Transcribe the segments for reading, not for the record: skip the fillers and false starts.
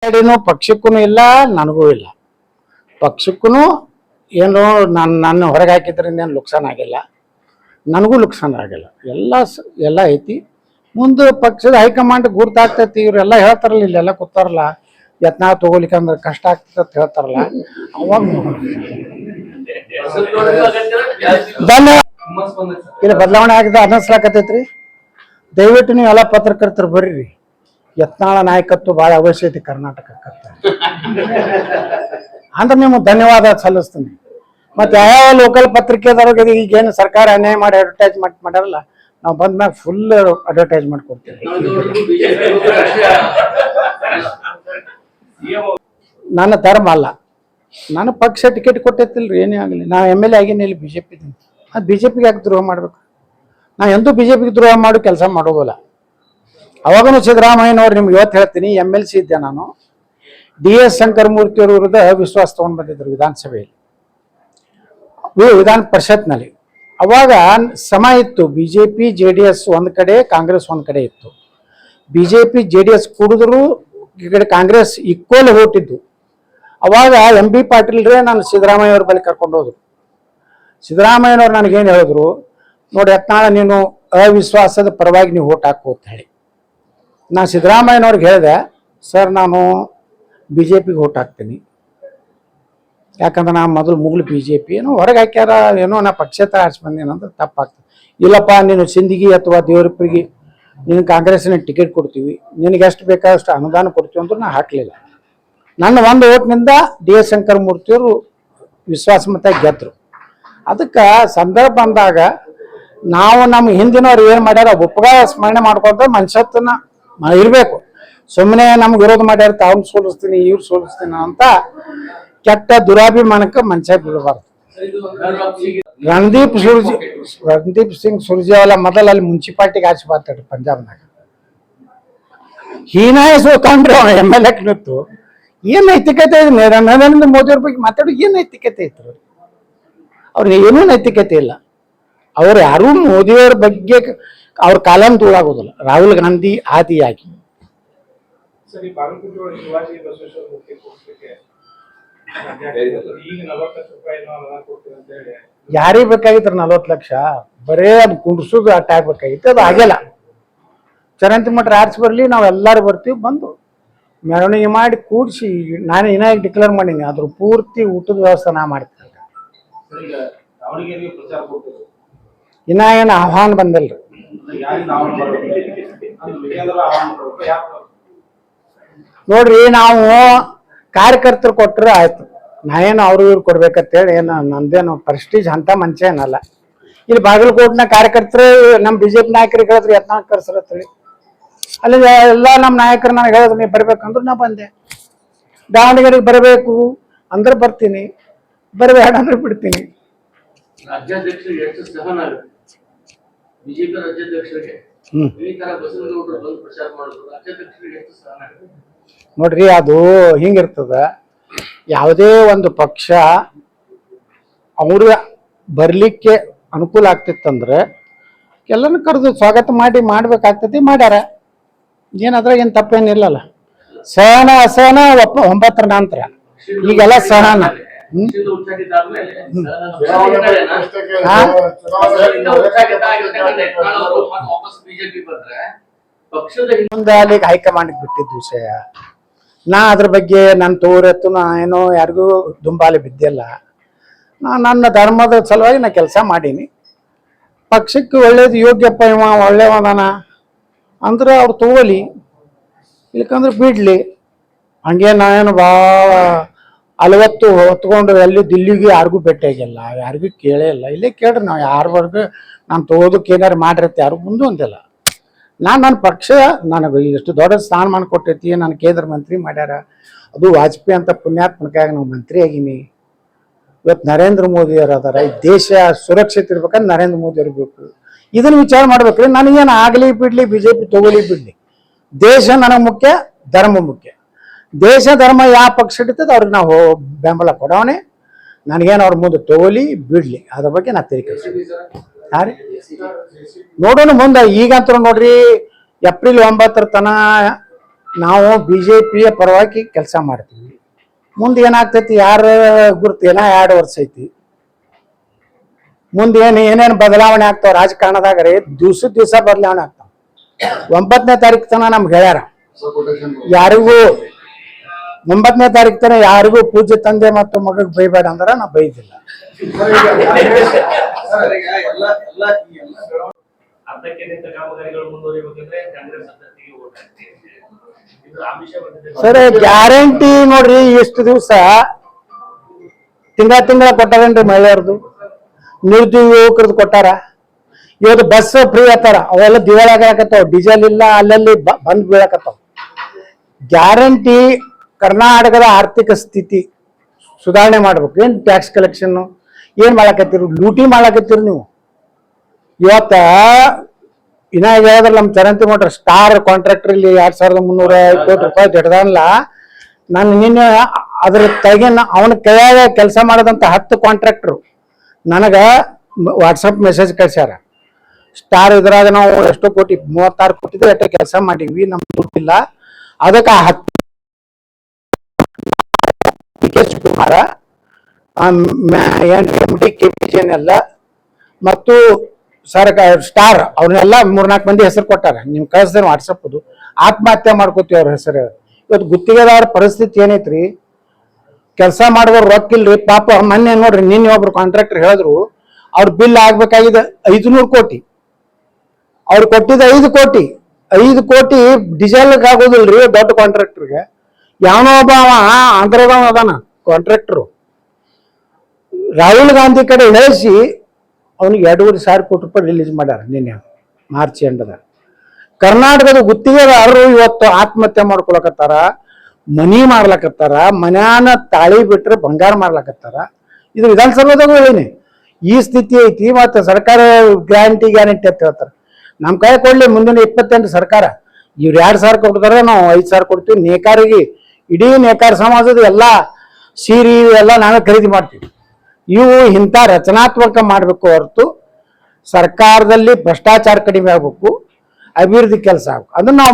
ಪಕ್ಷಕ್ಕೂ ಇಲ್ಲ, ನನಗೂ ಇಲ್ಲ. ಪಕ್ಷಕ್ಕೂ ಏನು ನನ್ನ ಹೊರಗೆ ಹಾಕಿದ್ರಿಂದ ಏನು ನುಕ್ಸಾನ್ ಆಗಿಲ್ಲ, ನನಗೂ ನುಕ್ಸಾನ್ ಆಗಿಲ್ಲ. ಎಲ್ಲ ಐತಿ. ಮುಂದೆ ಪಕ್ಷದ ಹೈಕಮಾಂಡ್ ಗುರ್ತಾಗ್ತೈತಿ. ಇವರೆಲ್ಲ ಹೇಳ್ತಾರಲ್ಲ, ಇಲ್ಲೆಲ್ಲ ಕೂತಾರಲ್ಲ, ಯತ್ನಾಳ್ ತಗೋಲಿಕ್ಕೆ ಅಂದ್ರೆ ಕಷ್ಟ ಆಗ್ತದೆ ಅಂತ ಹೇಳ್ತಾರಲ್ಲ, ಅವಾಗ ಇಲ್ಲ ಬದಲಾವಣೆ ಆಗಿದೆ ಅನ್ನಿಸ್ಲಾಕತೈತ್ರಿ. ದಯವಿಟ್ಟು ನೀವು ಎಲ್ಲ ಪತ್ರಕರ್ತರು ಬರ್ರಿ. ಯತ್ನಾಳ ನಾಯಕತ್ವ ಭಾಳ ಅವಶ್ಯ ಐತಿ ಕರ್ನಾಟಕಕ್ಕೆ ಅಂದ್ರೆ ನಿಮ್ಗೆ ಧನ್ಯವಾದ ಸಲ್ಲಿಸ್ತೀನಿ. ಮತ್ತೆ ಯಾವ ಲೋಕಲ್ ಪತ್ರಿಕೆದವ್ರಿಗೆ ಈಗೇನು ಸರ್ಕಾರ ಅನ್ಯಾಯ ಮಾಡಿ ಅಡ್ವರ್ಟೈಸ್ಮೆಂಟ್ ಮಾಡ್ಯಾರಲ್ಲ, ನಾವು ಬಂದ್ಮ್ಯಾಗ ಫುಲ್ ಅಡ್ವರ್ಟೈಸ್ಮೆಂಟ್ ಕೊಡ್ತೀವಿ. ನನ್ನ ಧರ್ಮ ಅಲ್ಲ, ನಾನು ಪಕ್ಷ ಟಿಕೆಟ್ ಕೊಟ್ಟೈತಿಲ್ರಿ, ಏನೇ ಆಗಲಿ. ನಾ MLA ಆಗೀನಿ, ಇಲ್ಲಿ BJP ಇದ್ದೀನಿ. ಅದು BJPಗೆ ಯಾಕೆ ದ್ರೋಹ ಮಾಡ್ಬೇಕು? ನಾ ಎಂದೂ BJPಗೆ ದ್ರೋಹ ಮಾಡೋ ಕೆಲಸ ಮಾಡೋದಿಲ್ಲ. ಅವಾಗೂ ಸಿದ್ದರಾಮಯ್ಯನವ್ರು ನಿಮ್ಗೆ ಇವತ್ತು ಹೇಳ್ತೀನಿ, MLC ಇದ್ದೆ ನಾನು. DS ಶಂಕರಮೂರ್ತಿ ಅವ್ರ ವಿರುದ್ಧ ವಿಶ್ವಾಸ ತಗೊಂಡು ಬಂದಿದ್ರು ವಿಧಾನಸಭೆಯಲ್ಲಿ, ವಿಧಾನ ಪರಿಷತ್ನಲ್ಲಿ. ಅವಾಗ ಸಮ ಇತ್ತು, BJP JDS ಒಂದು ಕಡೆ, ಕಾಂಗ್ರೆಸ್ ಒಂದು ಕಡೆ ಇತ್ತು. BJP JDS ಕೂಡಿದ್ರು, ಈ ಕಡೆ ಕಾಂಗ್ರೆಸ್ ಈಕ್ವಲ್ ಹೊಟ್ಟಿದ್ದು. ಅವಾಗ MB ಪಾಟೀಲ್ರೇ ನಾನು ಸಿದ್ದರಾಮಯ್ಯವ್ರ ಬಳಿ ಕರ್ಕೊಂಡು ಹೋದ್ರು. ಸಿದ್ದರಾಮಯ್ಯನವ್ರು ನನಗೇನು ಹೇಳಿದ್ರು, ನೋಡಿ ಯತ್ನಾಳ, ನೀನು ಅವಿಶ್ವಾಸದ ಪರವಾಗಿ ನೀವು ಓಟ್ ಹಾಕು ಅಂತ ಹೇಳಿ. ನಾನು ಸಿದ್ದರಾಮಯ್ಯನವ್ರಿಗೆ ಹೇಳಿದೆ, ಸರ್ ನಾನು BJPಗೆ ಓಟ್ ಹಾಕ್ತೀನಿ, ಯಾಕಂದ್ರೆ ನಾ ಮೊದಲು ಮುಗ್ಲು BJP ಏನೋ ಹೊರಗೆ ಹಾಕ್ಯಾರ, ಏನೋ ನಾ ಪಕ್ಷೇತರ ಆರಿಸಿ ಬಂದೇನಂದ್ರೆ ತಪ್ಪಾಗ್ತದೆ. ಇಲ್ಲಪ್ಪ, ನೀನು ಸಿಂದಗಿ ಅಥವಾ ದೇವರಪ್ಪರಿಗೆ ನೀನು ಕಾಂಗ್ರೆಸ್ಸಿನ ಟಿಕೆಟ್ ಕೊಡ್ತೀವಿ, ನಿನಗೆ ಎಷ್ಟು ಬೇಕಾದಷ್ಟು ಅನುದಾನ ಕೊಡ್ತೀವಿ ಅಂದ್ರೆ ನಾ ಹಾಕಲಿಲ್ಲ. ನನ್ನ ಒಂದು ಓಟ್ನಿಂದ DS ಶಂಕರಮೂರ್ತಿಯವರು ವಿಶ್ವಾಸಮತ ಗೆದ್ದರು. ಅದಕ್ಕೆ ಸಂದರ್ಭ ಬಂದಾಗ ನಾವು ನಮ್ಮ ಹಿಂದಿನವ್ರು ಏನು ಮಾಡ್ಯಾರ ಉಪಕಾರ ಸ್ಮರಣೆ ಮಾಡ್ಕೊಂತ ಮನುಷ್ಯತ್ವನ ಇರಬೇಕು. ಸುಮ್ಮನೆ ನಮ್ಗೆ ವಿರೋಧ ಮಾಡ್ಯಾರ, ತಾವು ಸೋಲಿಸ್ತೀನಿ, ಇವ್ರು ಸೋಲಿಸ್ತೀನಿ ಅಂತ ಕೆಟ್ಟ ದುರಾಭಿಮಾನಕ್ಕೆ ಮನುಷ್ಯ ಬೀಳಬಾರ್ದು. ರಣದೀಪ್ ಸಿಂಗ್ ಸುರ್ಜೇವಾಲಾ ಮೊದಲ ಅಲ್ಲಿ ಮುನ್ಸಿಪಾಲ್ಟಿಗೆ ಆಚೆ ಬರ್ತಾಡ್ರಿ ಪಂಜಾಬ್ನಾಗ. ಹೀನಾಯ ಸೋತಂಡ್ರಿ ಅವ MLA ನಿಂತು. ಏನ್ ನೈತಿಕತೆ ಇದೆ? ನರೇಂದ್ರ ಮೋದಿ ಅವ್ರ ಬಗ್ಗೆ ಮಾತಾಡೋ ಏನ್ ನೈತಿಕತೆ ಐತ್ರಿ? ಅವ್ರಿಗೆ ಏನೂ ನೈತಿಕತೆ ಇಲ್ಲ. ಅವ್ರು ಯಾರೂ ಮೋದಿಯವ್ರ ಬಗ್ಗೆ ಅವ್ರ ಕಾಲಂ ದೂರಾಗೋದಿಲ್ಲ. ರಾಹುಲ್ ಗಾಂಧಿ ಆದಿಯಾಗಿ ಯಾರಿಗೆ ಬೇಕಾಗಿತ್ತು 40 ಲಕ್ಷ? ಬರೇ ಅದು ಕುಂಡ್ಸೋದು ಆ ಟೈಪ್ ಬೇಕಾಗಿತ್ತು, ಅದು ಆಗಿಲ್ಲ. ಚರಂತಿ ಮಠ ಆರ್ಸಿ ಬರ್ಲಿ, ನಾವು ಎಲ್ಲರೂ ಬರ್ತೀವಿ. ಬಂದು ಮೆರವಣಿಗೆ ಮಾಡಿ ಕೂಡಿಸಿ ನಾನು ಇನ್ನಾಗಿ ಡಿಕ್ಲೇರ್ ಮಾಡೀನಿ, ಅದ್ರ ಪೂರ್ತಿ ಊಟದ ವ್ಯವಸ್ಥೆ ನಾ ಮಾಡ್ತೀನಿ. ಇನ್ನ ಏನು ಆಹ್ವಾನ ಬಂದಿಲ್ರಿ. ನೋಡ್ರಿ, ನಾವು ಕಾರ್ಯಕರ್ತರು ಕೊಟ್ಟರೆ ಆಯ್ತು, ನಾ ಏನು ಅವ್ರು ಇವ್ರು ಕೊಡ್ಬೇಕಂತೇಳಿ ಏನು ನಂದೇನು ಪ್ರೆಸ್ಟೀಜ್ ಅಂತ ಮನುಷ್ಯ ಏನಲ್ಲ. ಇಲ್ಲಿ ಬಾಗಲಕೋಟ್ನ ಕಾರ್ಯಕರ್ತರು ನಮ್ಮ BJP ನಾಯಕರಿಗೆ ಹೇಳಿದ್ರು ಯತ್ನಾಳ್ ಕರ್ಸರತ್ತೇಳಿ, ಅಲ್ಲಿ ಎಲ್ಲ ನಮ್ಮ ನಾಯಕರು ನನಗೆ ಹೇಳಿದ್ರು ನೀವು ಬರ್ಬೇಕಂದ್ರೆ ನಾ ಬಂದೆ. ದಾವಣಗೆರೆಗೆ ಬರಬೇಕು ಅಂದ್ರೆ ಬರ್ತೀನಿ, ಬರಬೇಡ ಅಂದ್ರೆ ಬಿಡ್ತೀನಿ. ರಾಜ್ಯಾಧ್ಯಕ್ಷರಿಗೆ ಎಷ್ಟು ಸಹನ BJP ರಾಜ್ಯಾಧ್ಯಕ್ಷರಿಗೆ ಈ ತರ ಬಸವನಗೌಡರು ಬಂದು ಪ್ರಚಾರ ಮಾಡಿದ್ರು, ರಾಜ್ಯಾಧ್ಯಕ್ಷರಿಗೆ ಎಷ್ಟು ಸಹನ? ನೋಡ್ರಿ, ಅದು ಹಿಂಗಿರ್ತದ. ಯಾವುದೇ ಒಂದು ಪಕ್ಷ ಅವ್ರ ಬರ್ಲಿಕ್ಕೆ ಅನುಕೂಲ ಆಗ್ತಿತ್ತಂದ್ರೆ ಎಲ್ಲನೂ ಕರೆದು ಸ್ವಾಗತ ಮಾಡ್ಬೇಕಾಗ್ತತಿ. ಮಾಡ್ಯಾರ, ಏನಾದ್ರೆ ಏನು ತಪ್ಪೇನಿಲ್ಲಲ್ಲ. ಸಹನ ಅಸಹನ 9ರ ನಂತರ, ಈಗೆಲ್ಲ ಸಹನ. ಮುಂದೆ ಹೈಕಮಾಂಡ್ ಬಿಟ್ಟಿದ್ದ ವಿಷಯ. ನಾ ಅದ್ರ ಬಗ್ಗೆ ನನ್ನ ತೋರೆತ್ತು ನಾ ಏನೋ ಯಾರಿಗೂ ದುಂಬಾಲಿ ಬಿದ್ದಿಲ್ಲ. ನನ್ನ ಧರ್ಮದ ಸಲುವಾಗಿ ನಾ ಕೆಲಸ ಮಾಡೀನಿ. ಪಕ್ಷಕ್ಕೆ ಒಳ್ಳೇದು ಯೋಗ್ಯಪ್ಪ, ಇವ ಒಳ್ಳೆಯವದಾನ ಅಂದ್ರೆ ಅವ್ರು ತಗೋಲಿ, ಇಲ್ಕಂದ್ರೆ ಬಿಡ್ಲಿ. ಹಂಗೆ ನಾವೇನು ಭಾಳ 40 ಹೊತ್ಕೊಂಡು ಎಲ್ಲಿ ದಿಲ್ಲಿಗೆ ಯಾರಿಗೂ ಭೇಟಿಯಾಗಿಲ್ಲ, ಯಾರಿಗೂ ಕೇಳೇ ಇಲ್ಲ. ಇಲ್ಲೇ ಕೇಳ್ರಿ, ನಾವು ಯಾರವರೆಗೂ ನಾನು ತಗೋದಕ್ಕೆ ಏನಾರು ಮಾಡಿರತ್ತೆ ಯಾರು ಮುಂದೆ ಒಂದಿಲ್ಲ. ನನ್ನ ಪಕ್ಷ ನನಗೆ ಎಷ್ಟು ದೊಡ್ಡ ಸ್ಥಾನಮಾನ ಕೊಟ್ಟೈತಿ. ನಾನು ಕೇಂದ್ರ ಮಂತ್ರಿ ಮಾಡ್ಯಾರ, ಅದು ವಾಜಪೇಯಿ ಅಂತ ಪುಣ್ಯಾತ್ಮಕಾಗಿ ನಾವು ಮಂತ್ರಿ ಆಗೀನಿ. ಇವತ್ತು ನರೇಂದ್ರ ಮೋದಿ ಅವರು ಅದಾರ. ಈ ದೇಶ ಸುರಕ್ಷಿತ ಇರ್ಬೇಕಂದ್ರೆ ನರೇಂದ್ರ ಮೋದಿ ಅವ್ರು ಬೇಕು. ಇದನ್ನು ವಿಚಾರ ಮಾಡ್ಬೇಕ್ರಿ. ನನಗೇನು ಆಗಲಿ ಬಿಡ್ಲಿ, BJP ತಗೋಲಿ ಬಿಡ್ಲಿ, ದೇಶ ನನಗೆ ಮುಖ್ಯ, ಧರ್ಮ ಮುಖ್ಯ. ದೇಶ ಧರ್ಮ ಯಾವ ಪಕ್ಷ ಹಿಡಿತದೆ ಅವ್ರಿಗೆ ನಾವು ಬೆಂಬಲ ಕೊಡೋಣೆ. ನನಗೇನು ಅವ್ರ ಮುಂದೆ ತಗೋಲಿ ಬಿಡ್ಲಿ, ಅದ್ರ ಬಗ್ಗೆ ನಾ ತಿಳ್ಕೊಳ್ತೀನಿ. ಹಾಂ ರೀ, ನೋಡೋಣ ಮುಂದೆ. ಈಗಂತೂ ನೋಡ್ರಿ, ಏಪ್ರಿಲ್ 9 ತನ ನಾವು BJPಯ ಪರವಾಗಿ ಕೆಲಸ ಮಾಡ್ತೀವಿ. ಮುಂದೆ ಏನಾಗ್ತೈತಿ ಯಾರ ಗುರುತು ಏನೋ 2 ವರ್ಷ ಐತಿ. ಮುಂದೆ ಏನೇನು ಬದಲಾವಣೆ ಆಗ್ತಾವ ರಾಜಕಾರಣದಾಗ ರೀ, ದಿವಸ ಬದಲಾವಣೆ ಆಗ್ತಾವ. 9ನೇ ತಾರೀಕು ತನಕ ನಮ್ಗೆ ಹೇಳ್ಯಾರ, ಯಾರಿಗೂ 9ನೇ ತಾರೀಕು ತನಕ ಯಾರಿಗೂ ಪೂಜ್ಯ ತಂದೆ ಮತ್ತು ಮಗಗೆ ಬೈಬೇಡ ಅಂದ್ರೆ ನಾವು ಬೈದಿಲ್ಲ. ಅರ್ಧಕ್ಕೆ ನಿಂತ ಕಾಮಗಾರಿಗಳು ಮುಂದುವರಿಬೇಕಂದ್ರೆ ಕಾಂಗ್ರೆಸ್ ಅಭ್ಯರ್ಥಿಗೆ ವೋಟ್ ಹಾಕ್ತೀವಿ. ಇದು ಆಮಿಷ ಬಂದಿದೆ ಸರ್. ಗ್ಯಾರಂಟಿ ನೋಡ್ರಿ, ಎಷ್ಟು ದಿವಸ ತಿಂಗಳ ಕೊಟ್ಟಾರೇನ್ರಿ ಮಹಿಳೆಯರದು, ನಿರುದ್ಯೋಗ ಯುವಕರದ್ದು ಕೊಟ್ಟಾರ. ಇವತ್ತು ಬಸ್ ಫ್ರೀ ಆತಾರ, ಅವೆಲ್ಲ ದಿವಾಳಿಯಾಗತ್ತಾವ, ಡೀಸೆಲ್ ಇಲ್ಲ, ಅಲ್ಲಲ್ಲಿ ಬಂದ್ ಬೀಳಕತ್ತಾವ. ಗ್ಯಾರಂಟಿ ಕರ್ನಾಟಕದ ಆರ್ಥಿಕ ಸ್ಥಿತಿ ಸುಧಾರಣೆ ಮಾಡ್ಬೇಕು. ಏನ್ ಟ್ಯಾಕ್ಸ್ ಕಲೆಕ್ಷನ್ ಏನ್ ಮಾಡಕತ್ತೀರಿ, ಲೂಟಿ ಮಾಡಕತ್ತೀರಿ ನೀವು. ಇವತ್ತ ಇನ್ನ ಹೇಳಿದ್ರೆ ನಮ್ಮ ಚರಂತಿ ಮೋಟ್ರ್ ಸ್ಟಾರ್ ಕಾಂಟ್ರಾಕ್ಟರ್ ಇಲ್ಲಿ 2350 ಕೋಟಿ ರೂಪಾಯಿ ಜಡ್ದಲ್ಲ. ನಾನು ನಿನ್ನೆ ಅದ್ರ ತೆಗಿನ ಅವನ ಕೈಯಾಗ ಕೆಲಸ ಮಾಡದಂತ 10 ಕಾಂಟ್ರಾಕ್ಟರು ನನಗ ವಾಟ್ಸಪ್ ಮೆಸೇಜ್ ಕಳ್ಸ್ಯಾರ. ಸ್ಟಾರ್ ಇದ್ರಾಗ ನಾವು ಎಷ್ಟೋ ಕೋಟಿ 36 ಕೋಟಿ ಎಷ್ಟೋ ಕೆಲಸ ಮಾಡಿದ್ವಿ, ನಮ್ ದುಡ್ಡಿಲ್ಲ. ಅದಕ್ಕೆ 10 ಶಿವಕುಮಾರ KPGN ಎಲ್ಲ ಮತ್ತು ಸ್ಟಾರ್ ಅವ್ರನ್ನೆಲ್ಲ 3-4 ಮಂದಿ ಹೆಸರು ಕೊಟ್ಟಾರ. ನಿಮ್ ಕಳ್ಸಿದ್ರೆ ವಾಟ್ಸಪ್ ಅದು ಆತ್ಮಹತ್ಯೆ ಮಾಡ್ಕೋತೀವಿ ಅವ್ರ ಹೆಸರು. ಇವತ್ತು ಗುತ್ತಿಗೆದಾರ ಪರಿಸ್ಥಿತಿ ಏನೈತ್ರಿ, ಕೆಲಸ ಮಾಡಿದವ್ರು ರೊಕ್ಕ ಇಲ್ರಿ ಪಾಪ. ಮೊನ್ನೆ ನೋಡ್ರಿ, ನಿನ್ನೆ ಒಬ್ರು ಕಾಂಟ್ರಾಕ್ಟರ್ ಹೇಳಿದ್ರು ಅವ್ರ ಬಿಲ್ ಆಗ್ಬೇಕಾಗಿದೆ 500 ಕೋಟಿ, ಅವ್ರು ಕೊಟ್ಟಿದ್ದ 5 ಕೋಟಿ. 5 ಕೋಟಿ ಡೀಸೆಲ್ ಆಗೋದಿಲ್ರಿ ದೊಡ್ಡ ಕಾಂಟ್ರಾಕ್ಟರ್ಗೆ. ಯಾವನೋ ಒಬ್ಬ ಆಂಧ್ರದವ ಅದಾನ ಕಾಂಟ್ರಾಕ್ಟರು, ರಾಹುಲ್ ಗಾಂಧಿ ಕಡೆ ಹೇಳಿಸಿ ಅವನಿಗೆ 2,500 ಕೋಟಿ ರೂಪಾಯಿ ರಿಲೀಸ್ ಮಾಡ್ಯಾರ ನಿನ್ನೆ ಮಾರ್ಚ್ ಎಂಡದ. ಕರ್ನಾಟಕದ ಗುತ್ತಿಗೆದಾರರು ಇವತ್ತು ಆತ್ಮಹತ್ಯೆ ಮಾಡ್ಕೊಳಕತ್ತಾರ, ಮನಿ ಮಾಡ್ಲಕತ್ತಾರ, ಮನ್ಯಾನ ತಾಳಿ ಬಿಟ್ರೆ ಬಂಗಾರ ಮಾಡ್ಲಕತ್ತಾರ. ಇದು ವಿಧಾನಸಭಾದಾಗ ಹೇಳೀನಿ, ಈ ಸ್ಥಿತಿ ಐತಿ. ಮತ್ತೆ ಸರ್ಕಾರ ಗ್ಯಾರಂಟಿ ಅಂತ ಹೇಳ್ತಾರೆ. ನಮ್ಮ ಕೈ ಕೊಡ್ಲಿ ಮುಂದಿನ 28 ಸರ್ಕಾರ. ಇವ್ರು 2,000 ಕೊಡ್ತಾರೆ, ನಾವು 5,000 ಕೊಡ್ತೀವಿ. ನೇಕಾರಿಗೆ ಇಡೀ ನೇಕಾರ ಸಮಾಜದ ಎಲ್ಲ ಸೀರೆ ಎಲ್ಲ ನಾವೇ ಖರೀದಿ ಮಾಡ್ತೀವಿ. ಇವು ಇಂಥ ರಚನಾತ್ಮಕ ಮಾಡಬೇಕು ಹೊರತು ಸರ್ಕಾರದಲ್ಲಿ ಭ್ರಷ್ಟಾಚಾರ ಕಡಿಮೆ ಆಗ್ಬೇಕು, ಅಭಿವೃದ್ಧಿ ಕೆಲಸ ಆಗ್ಬೇಕು. ಅದನ್ನ ನಾವು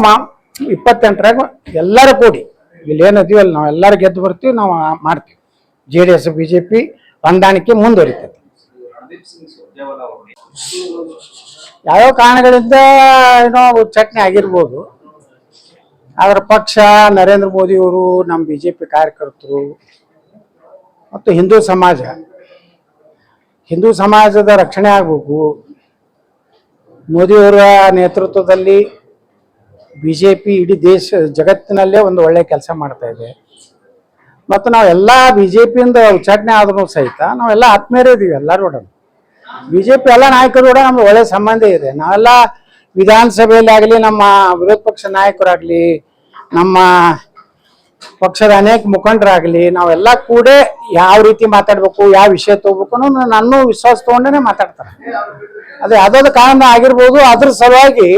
28ರಾಗ ಎಲ್ಲರೂ ಕೂಡಿ ಇಲ್ಲಿ ಏನದೀವಲ್ಲ ನಾವು ಎಲ್ಲರೂ ಗೆದ್ದು ಬರ್ತೀವಿ, ನಾವು ಮಾಡ್ತೀವಿ. JDS BJP ಹೊಂದಾಣಿಕೆ ಮುಂದುವರಿತದೆ. ಯಾವ್ಯಾವ ಕಾರಣಗಳಿಂದ ಏನೋ ಉಚ್ಚಾಟನೆ ಆಗಿರ್ಬೋದು, ಆದ್ರೆ ಪಕ್ಷ ನರೇಂದ್ರ ಮೋದಿಯವರು, ನಮ್ಮ BJP ಕಾರ್ಯಕರ್ತರು ಮತ್ತು ಹಿಂದೂ ಸಮಾಜದ ರಕ್ಷಣೆ ಆಗಬೇಕು. ಮೋದಿಯವರ ನೇತೃತ್ವದಲ್ಲಿ BJP ಇಡೀ ಜಗತ್ತಿನಲ್ಲೇ ಒಂದು ಒಳ್ಳೆ ಕೆಲಸ ಮಾಡ್ತಾ ಇದೆ. ಮತ್ತು ನಾವೆಲ್ಲ BJPಯಿಂದ ಉಚ್ಚಾಟನೆ ಆದ್ರೂ ಸಹಿತ ನಾವೆಲ್ಲ ಆತ್ಮೀಯರೇ ಇದೀವಿ. ಎಲ್ಲರೂ BJP ಎಲ್ಲ ನಾಯಕರು ನಮ್ಗೆ ಒಳ್ಳೆ ಸಂಬಂಧ ಇದೆ. ನಾವೆಲ್ಲ ವಿಧಾನಸಭೆಯಲ್ಲಿ ಆಗಲಿ, ನಮ್ಮ ವಿರೋಧ ಪಕ್ಷ ನಾಯಕರಾಗಲಿ, ನಮ್ಮ ಪಕ್ಷದ ಅನೇಕ ಮುಖಂಡರಾಗಲಿ, ನಾವೆಲ್ಲ ಕೂಡ ಯಾವ ರೀತಿ ಮಾತಾಡ್ಬೇಕು, ಯಾವ ವಿಷಯ ತಗೋಬೇಕು ಅನ್ನೋ ನನ್ನ ವಿಶ್ವಾಸ ತಗೊಂಡೇ ಮಾತಾಡ್ತಾರೆ. ಅದೇ ಯಾವುದಾದ್ರು ಕಾರಣ ಆಗಿರ್ಬೋದು. ಅದ್ರ ಸಲುವಾಗಿ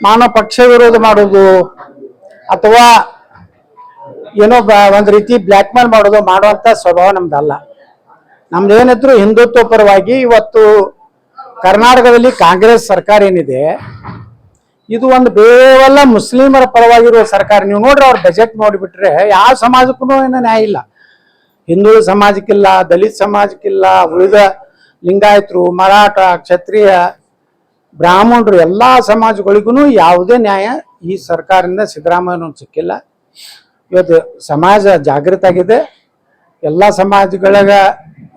ನಾನು ಪಕ್ಷ ವಿರೋಧ ಮಾಡೋದು ಅಥವಾ ಏನೋ ಒಂದು ರೀತಿ ಬ್ಲ್ಯಾಕ್ ಮೇಲ್ ಮಾಡುವಂತ ಸ್ವಭಾವ ನಮ್ದಲ್ಲ. ನಮ್ದು ಏನಿದ್ರು ಹಿಂದುತ್ವ ಪರವಾಗಿ. ಇವತ್ತು ಕರ್ನಾಟಕದಲ್ಲಿ ಕಾಂಗ್ರೆಸ್ ಸರ್ಕಾರ ಏನಿದೆ, ಇದು ಒಂದು ಬೇವೆಲ್ಲ ಮುಸ್ಲಿಮರ ಪರವಾಗಿರುವ ಸರ್ಕಾರ. ನೀವು ನೋಡ್ರಿ, ಅವ್ರ ಬಜೆಟ್ ನೋಡಿಬಿಟ್ರೆ ಯಾವ ಸಮಾಜಕ್ಕೂ ಏನೋ ನ್ಯಾಯ ಇಲ್ಲ. ಹಿಂದೂ ಸಮಾಜಕ್ಕಿಲ್ಲ, ದಲಿತ ಸಮಾಜಕ್ಕಿಲ್ಲ, ಉಳಿದ ಲಿಂಗಾಯತರು, ಮರಾಠ, ಕ್ಷತ್ರಿಯ, ಬ್ರಾಹ್ಮಣರು ಎಲ್ಲ ಸಮಾಜಗಳಿಗೂ ಯಾವುದೇ ನ್ಯಾಯ ಈ ಸರ್ಕಾರದಿಂದ ಸಿದ್ದರಾಮಯ್ಯನೂ ಸಿಕ್ಕಿಲ್ಲ. ಇವತ್ತು ಸಮಾಜ ಜಾಗೃತ ಆಗಿದೆ. ಎಲ್ಲ ಸಮಾಜಗಳ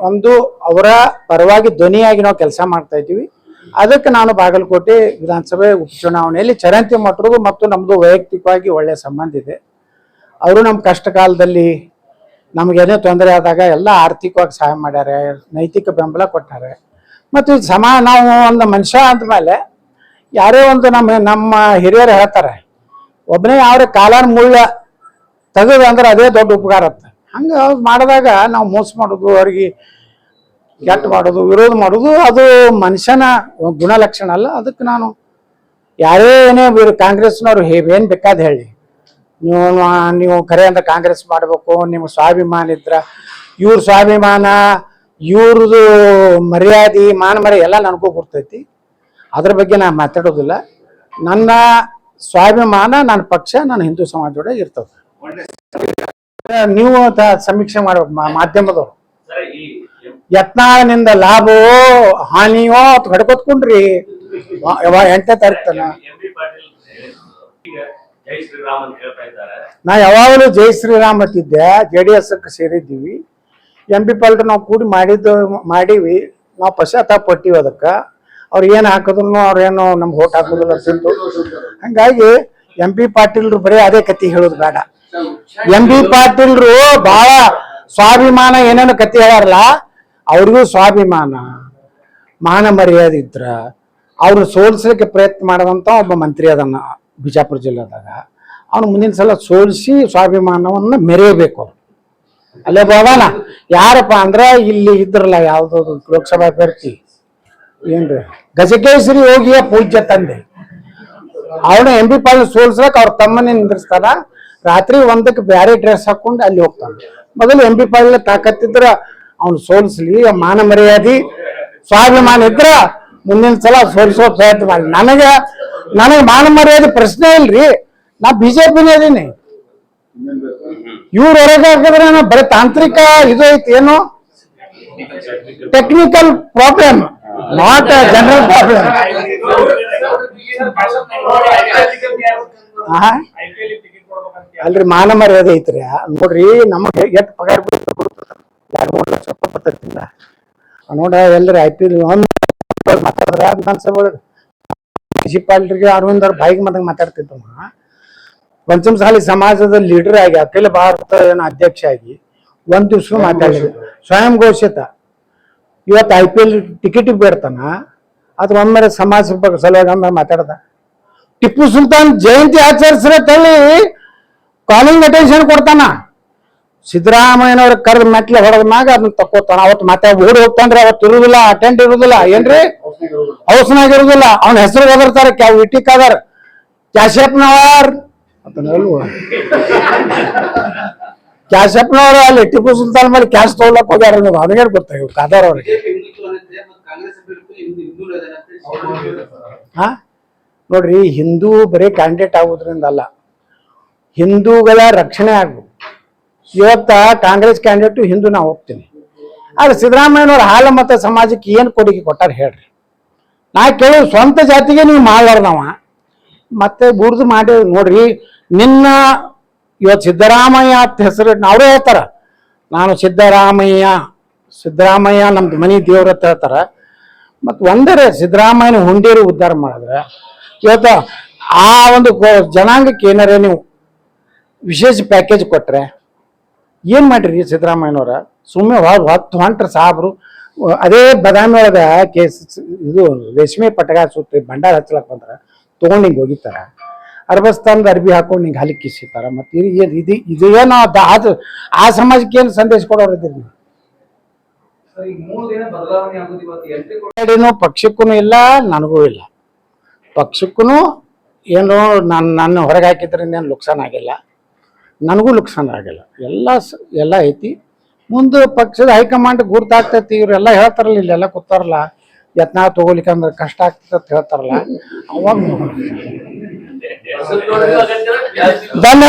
ಒಂದು ಅವರ ಪರವಾಗಿ ಧ್ವನಿಯಾಗಿ ನಾವು ಕೆಲಸ ಮಾಡ್ತಾ ಇದ್ದೀವಿ. ಅದಕ್ಕೆ ನಾನು ಬಾಗಲಕೋಟೆ ವಿಧಾನಸಭೆ ಉಪಚುನಾವಣೆಯಲ್ಲಿ ಚರಂತಿ ಮಠರು ಮತ್ತು ನಮ್ಮದು ವೈಯಕ್ತಿಕವಾಗಿ ಒಳ್ಳೆಯ ಸಂಬಂಧ ಇದೆ. ಅವರು ನಮ್ಮ ಕಷ್ಟ ಕಾಲದಲ್ಲಿ ನಮಗೇನೇ ತೊಂದರೆ ಆದಾಗ ಎಲ್ಲ ಆರ್ಥಿಕವಾಗಿ ಸಹಾಯ ಮಾಡ್ಯಾರೆ, ನೈತಿಕ ಬೆಂಬಲ ಕೊಟ್ಟಾರೆ. ಮತ್ತು ನಾವು ಒಂದು ಮನುಷ್ಯ ಅಂದಮೇಲೆ ಯಾರೇ ಒಂದು ನಮ್ಮ ಹಿರಿಯರು ಹೇಳ್ತಾರೆ, ಒಬ್ಬನೇ ಯಾವ್ರೆ ಕಾಲಾನ ಮುಳ್ಳ ತೆಗೆದು ಅಂದ್ರೆ ಅದೇ ದೊಡ್ಡ ಉಪಕಾರ ಅಂತ. ಹಂಗೆ ಮಾಡಿದಾಗ ನಾವು ಮೋಸ ಮಾಡೋದು, ಅವ್ರಿಗೆ ಕೆಟ್ಟ ಮಾಡೋದು, ವಿರೋಧ ಮಾಡೋದು ಅದು ಮನುಷ್ಯನ ಗುಣಲಕ್ಷಣ ಅಲ್ಲ. ಅದಕ್ಕೆ ನಾನು ಯಾರೇ ಏನೇ ಕಾಂಗ್ರೆಸ್ನವ್ರು ಏನು ಬೇಕಾದ ಹೇಳಿ, ನೀವು ಖರೆ ಅಂತ ಕಾಂಗ್ರೆಸ್ ಮಾಡಬೇಕು, ನಿಮ್ಮ ಸ್ವಾಭಿಮಾನ ಇದ್ರ, ಇವ್ರ ಸ್ವಾಭಿಮಾನ, ಇವ್ರದ್ದು ಮರ್ಯಾದೆ, ಮಾನ ಎಲ್ಲ ನನಗೂ ಗೊತ್ತೈತಿ. ಅದ್ರ ಬಗ್ಗೆ ನಾನು ಮಾತಾಡೋದಿಲ್ಲ. ನನ್ನ ಸ್ವಾಭಿಮಾನ, ನನ್ನ ಪಕ್ಷ, ನನ್ನ ಹಿಂದೂ ಸಮಾಜ ಜೋಡ ಇರ್ತದೆ. ನೀವು ಸಮೀಕ್ಷೆ ಮಾಡ್ಬೇಕು ಮಾಧ್ಯಮದವ್ರು. ಸರ್, ಈ ಯತ್ನಾಳನಿಂದ ಲಾಭವೋ ಹಾನಿಯೋ ಹೊಡ್ಕೊತ್ಕೊಂಡ್ರಿ 8ನೇ ತಾರೀಕು ತನ. ಎಂ.ಬಿ. ಪಾಟೀಲ್ ಈಗ ಜೈ ಶ್ರೀರಾಮ್ ಅಂತ ಹೇಳ್ತಾ ಇದ್ದಾರೆ. ನಾ ಯಾವಾಗಲೂ ಜೈ ಶ್ರೀರಾಮ್ ಅಂತಿದ್ದೆ. JDS ಸೇರಿದ್ದೀವಿ. MP ಪಾಲ್ರು ನಾವು ಕೂಡಿ ಮಾಡೀವಿ. ನಾವು ಪಶ್ಚಾತ್ತಾಪ ಪಟ್ಟಿವಿ ಅದಕ್ಕೆ. ಅವ್ರು ಏನು ಹಾಕಿದ್ರು ಅವ್ರೇನು ನಮ್ಗೆ ಓಟ್ ಹಾಕೋದಿಲ್ಲ ತಿಂತು. ಹಂಗಾಗಿ MP ಪಾಟೀಲ್ರು ಬರೀ ಅದೇ ಕತೆ ಹೇಳೋದು ಬೇಡ. MP ಪಾಟೀಲ್ರು ಬಹಳ ಸ್ವಾಭಿಮಾನ ಏನೇನು ಕತೆ ಹೇಳಾರಲ್ಲ, ಅವ್ರಿಗೂ ಸ್ವಾಭಿಮಾನ ಮಾನ ಮರ್ಯಾದೆ ಇದ್ರ ಅವ್ರು ಸೋಲಿಸ್ಲಿಕ್ಕೆ ಪ್ರಯತ್ನ ಮಾಡುವಂತ ಒಬ್ಬ ಮಂತ್ರಿ ಅದನ್ನ ಬಿಜಾಪುರ ಜಿಲ್ಲೆದಾಗ. ಅವನು ಮುಂದಿನ ಸಲ ಸೋಲಿಸಿ ಸ್ವಾಭಿಮಾನವನ್ನು ಮೆರೆಯಬೇಕು. ಅಲ್ಲೇ ಬಾಬಾನ ಯಾರಪ್ಪ ಅಂದ್ರ ಇಲ್ಲಿ ಇದ್ರಲ್ಲ, ಯಾವ್ದು ಲೋಕಸಭಾ ಅಭ್ಯರ್ಥಿ ಏನ್ರಿ ಗಜಕೇಶ್ವರಿ ಯೋಗಿಯ ಪೂಜ್ಯ ತಂದೆ, ಅವನು MP ಪಾಟೀಲ್ ಸೋಲ್ಸಕ್ ಅವ್ರ ತಮ್ಮನೇ ನಿಂದಿರ್ಸ್ತಾರ. ರಾತ್ರಿ 1ಕ್ಕೆ ಬ್ಯಾರೆ ಡ್ರೆಸ್ ಹಾಕೊಂಡು ಅಲ್ಲಿ ಹೋಗ್ತಾನೆ. ಮೊದಲು MP ಪಾಟೀಲ್ ತಾಕತ್ತಿದ್ರ ಅವ್ನು ಸೋಲಿಸ್ಲಿ. ಮಾನ ಮರ್ಯಾದೆ ಸ್ವಾಭಿಮಾನ ಇದ್ರ ಮುಂದಿನ ಸಲ ಸೋಲಿಸೋ ಪ್ರಯತ್ನ ಮಾಡಿ. ನನಗೆ ಮಾನ ಮರ್ಯಾದೆ ಪ್ರಶ್ನೆ ಇಲ್ರಿ. ನಾ BJPನೇ ಇದೀನಿ. ಇವ್ರ ಹೊರಗೆ ಹಾಕಿದ್ರೆ ಬರೀ ತಾಂತ್ರಿಕ ಇದು ಐತಿ, ಏನು technical problem, not general problem. ಅಲ್ರಿ ಮಾನ ಮರ್ಯಾದೆ ಐತ್ರಿ. ನೋಡ್ರಿ ನಮಗೆ ಎಷ್ಟು ಪಗಾರ 2-3 ಲಕ್ಷ ರೂಪಾಯಿ ಬರ್ತೈತಿಲ್ಲ. ನೋಡ ಎಲ್ಲರೂ IPL ಮಾತಾಡಿದ್ರ ಮುನ್ಸಿಪಾಲಿಟಿಗೆ ಅರವಿಂದ್ ಅವ್ರ ಬಾಯಿಗೆ ಮದಾಗ ಮಾತಾಡ್ತಿದ್ದ. ಪಂಚಮಸಾಲಿ ಸಮಾಜದ ಲೀಡರ್ ಆಗಿ ಅಖಿಲ ಭಾರತ ಅಧ್ಯಕ್ಷ ಆಗಿ 1 ದಿವ್ಸ ಮಾತಾಡಿದ್ರು. ಸ್ವಯಂ ಘೋಷಿತ ಇವತ್ತು IPL ಟಿಕೆಟ್ ಬೇಡ್ತಾನ. ಅದು ಒಮ್ಮೆ ಸಮಾಜ ಸಲುವಾಗಿ ಒಮ್ಮೆ ಮಾತಾಡ್ದ. ಟಿಪ್ಪು ಸುಲ್ತಾನ್ ಜಯಂತಿ ಆಚರಿಸ್ರತ್ತಲ್ಲಿ ಕಾಲಿಂಗ್ ಅಟೆನ್ಷನ್ ಕೊಡ್ತಾನ. ಸಿದ್ದರಾಮಯ್ಯನವ್ರ ಕರೆದ ಮೆಟ್ಲೆ ಹೊಡೆದ ಮ್ಯಾಗ ಅದನ್ನ ತಕ್ಕೋತಾನ. ಅವತ್ತು ಮತ್ತೆ ಓಡಿ ಹೋಗ್ತಾನ್ರಿ. ಅವತ್ತು ಇರುದಿಲ್ಲ, ಅಟೆಂಡ್ ಇರುದಿಲ್ಲ, ಏನ್ರಿ ಹೌಸ್ನಾಗ ಇರುದಿಲ್ಲ. ಅವನ ಹೆಸರು ಓದಿರ್ತಾರೆ ವಿಟಿ ಕಾದರ್, ಕ್ಯಾಶಪ್ಪನವರ್ ಕ್ಯಾಶಪ್ಪನವರು ಅಲ್ಲಿ ಟಿಪ್ಪು ಸುಲ್ತಾನ್ ಮೇಲೆ ಕ್ಯಾಶ್ ತಗೊಳಕ್ ಹೋಗ್ಯಾರ. ಅವನಿಗೆ ಗೊತ್ತಾಗ ಕಾದರ್ ಅವ್ರಿಗೆ. ಹಾ ನೋಡ್ರಿ, ಹಿಂದೂ ಬರೀ ಕ್ಯಾಂಡಿಡೇಟ್ ಆಗೋದ್ರಿಂದ ಅಲ್ಲ, ಹಿಂದೂಗಳ ರಕ್ಷಣೆ ಆಗ್ಬೇಕು. ಇವತ್ತ ಕಾಂಗ್ರೆಸ್ ಕ್ಯಾಂಡಿಡೇಟ್ ಹಿಂದೂ ನಾ ಹೋಗ್ತೀನಿ. ಆದ್ರೆ ಸಿದ್ದರಾಮಯ್ಯನವ್ರ ಹಾಲ ಮತ ಸಮಾಜಕ್ಕೆ ಏನು ಕೊಡುಗೆ ಕೊಟ್ಟಾರ ಹೇಳ್ರಿ. ನಾ ಕೇಳಿ ಸ್ವಂತ ಜಾತಿಗೆ ನೀವು ಮಾಡ್ಲಾರ್ದವ ಮತ್ತೆ ಬುಡ್ದು ಮಾಡಿ ನೋಡ್ರಿ. ನಿನ್ನ ಇವತ್ತು ಸಿದ್ದರಾಮಯ್ಯ ಅಂತ ಹೆಸರು ಅವರೇ ಹೇಳ್ತಾರ, ನಾನು ಸಿದ್ದರಾಮಯ್ಯ ನಮ್ದು ಮನಿ ದೇವ್ರ ಅಂತ ಹೇಳ್ತಾರ. ಮತ್ತು ಒಂದರೆ ಸಿದ್ದರಾಮಯ್ಯನ ಹುಂಡೇರಿ ಉದ್ಧಾರ ಮಾಡಿದ್ರೆ ಇವತ್ತು ಆ ಒಂದು ಜನಾಂಗಕ್ಕೆ ಏನಾರೇ ನೀವು ವಿಶೇಷ ಪ್ಯಾಕೇಜ್ ಕೊಟ್ರೆ ಏನ್ ಮಾಡಿರಿ ಸಿದ್ದರಾಮಯ್ಯನವರ? ಸುಮ್ಮನೆ ಹೊಂಟ್ರ ಸಾಬ್ರು. ಅದೇ ಬದಾಮಿ ಒಳಗ ಇದು ರೇಷ್ಮೆ ಪಟಗ ಸುತ್ತಿ ಭಂಡಾರ ಹಚ್ಚಲಕ್ ಬಂದ್ರ ತಗೊಂಡ್ ಹಿಂಗ್ ಹೋಗಿತಾರ. ಅರ್ಬಸ್ತಾನದ ಅರ್ಬಿ ಹಾಕೊಂಡು ಹಿಂಗೆ ಹಾಲಿಗೆ ಕಿಸಿತಾರ. ಮತ್ತೆ ಇದೇನೋ ಆ ಸಮಾಜಕ್ಕೆ ಏನು ಸಂದೇಶ ಕೊಡೋರು ಇದ್ದೀರಿ ನೀವು? ಪಕ್ಷಕ್ಕೂ ಇಲ್ಲ, ನನಗೂ ಇಲ್ಲ. ಪಕ್ಷಕ್ಕೂ ಏನು ನನ್ನ ಹೊರಗೆ ಹಾಕಿದ್ರಿಂದ ಏನು ನುಕ್ಸಾನ್ ಆಗಿಲ್ಲ, ನನಗೂ ನುಕ್ಸಾನ್ ಆಗಿಲ್ಲ. ಎಲ್ಲ ಐತಿ. ಮುಂದೆ ಪಕ್ಷದ ಹೈಕಮಾಂಡ್ ಗುರ್ತಾಗ್ತೈತಿ. ಇವರೆಲ್ಲ ಹೇಳ್ತಾರಲ್ಲ, ಇಲ್ಲೆಲ್ಲ ಕೂತಾರಲ್ಲ, ಯತ್ನ ತಗೋಲಿಕ್ಕೆ ಅಂದ್ರೆ ಕಷ್ಟ ಆಗ್ತದೆ ಅಂತ ಹೇಳ್ತಾರಲ್ಲ, ಅವಾಗ ಧನ್ಯವಾದ.